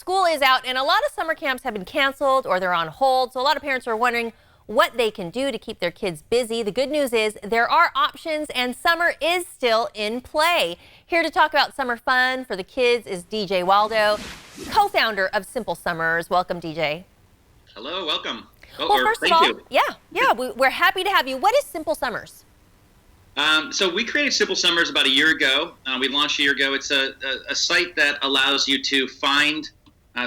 school is out and a lot of summer camps have been canceled or they're on hold. So a lot of parents are wondering what they can do to keep their kids busy. The good news is there are options and summer is still in play. Here to talk about summer fun for the kids is DJ Waldow, co-founder of Simple Summers. Welcome, DJ. Hello, welcome. Well, first of all, we're happy to have you. What is Simple Summers? So we created Simple Summers about a year ago. We launched a year ago. It's a site that allows you to find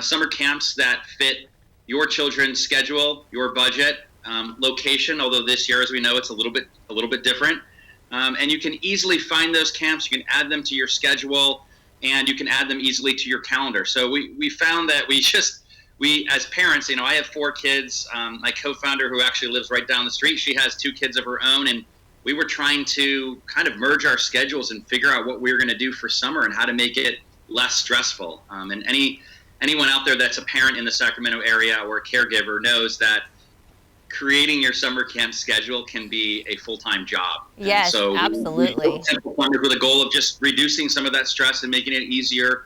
summer camps that fit your children's schedule, your budget, location. Although this year, as we know, it's a little bit different. And you can easily find those camps. You can add them to your schedule, and you can add them easily to your calendar. So we found that we as parents, I have 4 kids. My co-founder, who actually lives right down the street, she has 2 kids of her own, and we were trying to kind of merge our schedules and figure out what we were going to do for summer and how to make it less stressful. And anyone out there that's a parent in the Sacramento area or a caregiver knows that creating your summer camp schedule can be a full-time job. Yes, so absolutely. With the goal of just reducing some of that stress and making it easier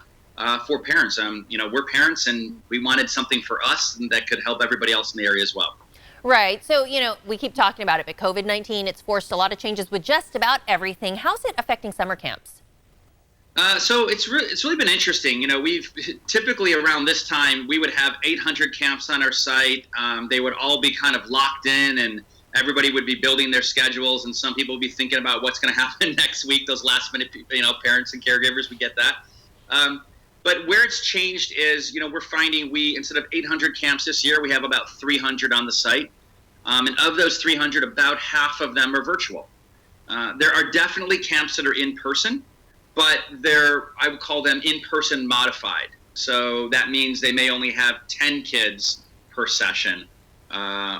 for parents. We're parents, and we wanted something for us that could help everybody else in the area as well. Right. So, we keep talking about it, but COVID-19, it's forced a lot of changes with just about everything. How's it affecting summer camps? So it's really been interesting. We've typically around this time, we would have 800 camps on our site. They would all be kind of locked in, and everybody would be building their schedules, and some people would be thinking about what's going to happen next week. Those last minute, parents and caregivers, we get that. But where it's changed is, we're finding instead of 800 camps this year, we have about 300 on the site. And of those 300, about half of them are virtual. There are definitely camps that are in person, but I would call them in-person modified. So that means they may only have 10 kids per session,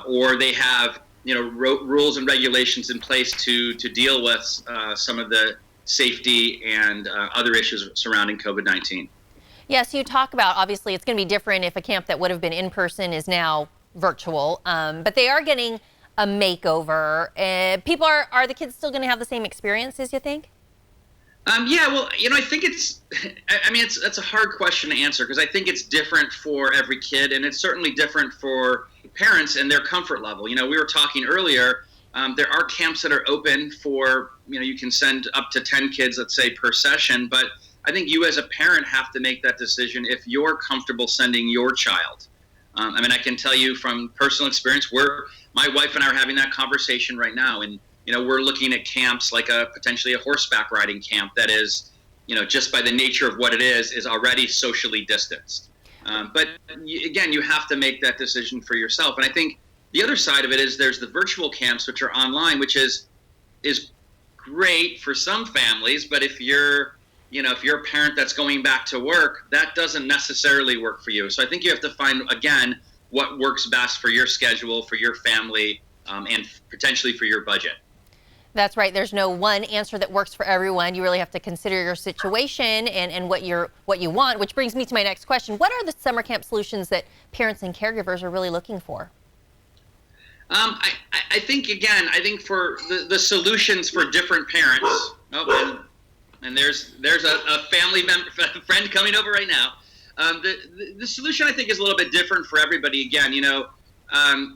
or they have, rules and regulations in place to deal with some of the safety and other issues surrounding COVID-19. Yes, you talk about, obviously, it's going to be different if a camp that would have been in person is now virtual, but they are getting a makeover. Are the kids still going to have the same experiences, you think? I think that's a hard question to answer because I think it's different for every kid, and it's certainly different for parents and their comfort level. We were talking earlier, there are camps that are open for, you can send up to 10 kids, let's say, per session, but I think you as a parent have to make that decision if you're comfortable sending your child. I can tell you from personal experience, my wife and I are having that conversation right now, and we're looking at camps like potentially a horseback riding camp that is, just by the nature of what it is already socially distanced. But again, you have to make that decision for yourself. And I think the other side of it is there's the virtual camps, which are online, which is great for some families, but if you're a parent that's going back to work, that doesn't necessarily work for you. So I think you have to find, again, what works best for your schedule, for your family, and potentially for your budget. That's right. There's no one answer that works for everyone. You really have to consider your situation and what you want, which brings me to my next question. What are the summer camp solutions that parents and caregivers are really looking for? I think for the solutions for different parents, and there's a family member, friend coming over right now. The solution, I think, is a little bit different for everybody. Again,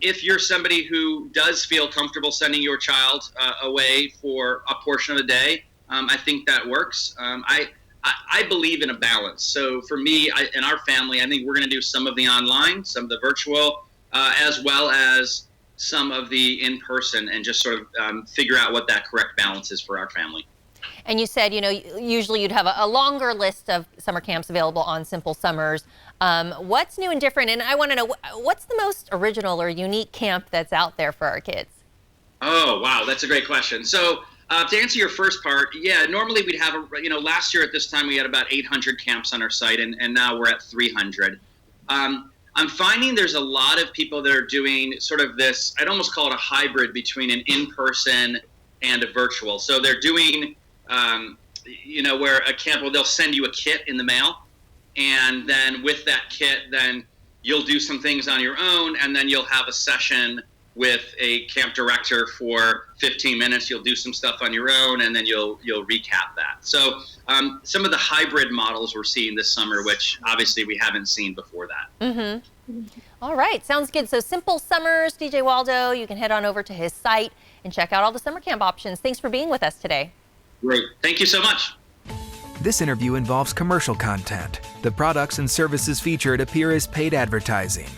if you're somebody who does feel comfortable sending your child away for a portion of the day, I think that works. I believe in a balance. So for me and our family, I think we're going to do some of the online, some of the virtual, as well as some of the in-person, and just sort of figure out what that correct balance is for our family. And you said, usually you'd have a longer list of summer camps available on Simple Summers. What's new and different? And I want to know, what's the most original or unique camp that's out there for our kids? Oh, wow. That's a great question. So to answer your first part, normally we'd have, last year at this time we had about 800 camps on our site, and now we're at 300. I'm finding there's a lot of people that are doing sort of this, I'd almost call it a hybrid between an in-person and a virtual. So they're doing where a camp, they'll send you a kit in the mail, and then with that kit, then you'll do some things on your own, and then you'll have a session with a camp director for 15 minutes. You'll do some stuff on your own, and then you'll recap that. So some of the hybrid models we're seeing this summer, which obviously we haven't seen before that. Mm-hmm. All right, sounds good. So Simple Summers, DJ Waldo, you can head on over to his site and check out all the summer camp options. Thanks for being with us today. Great. Thank you so much. This interview involves commercial content. The products and services featured appear as paid advertising.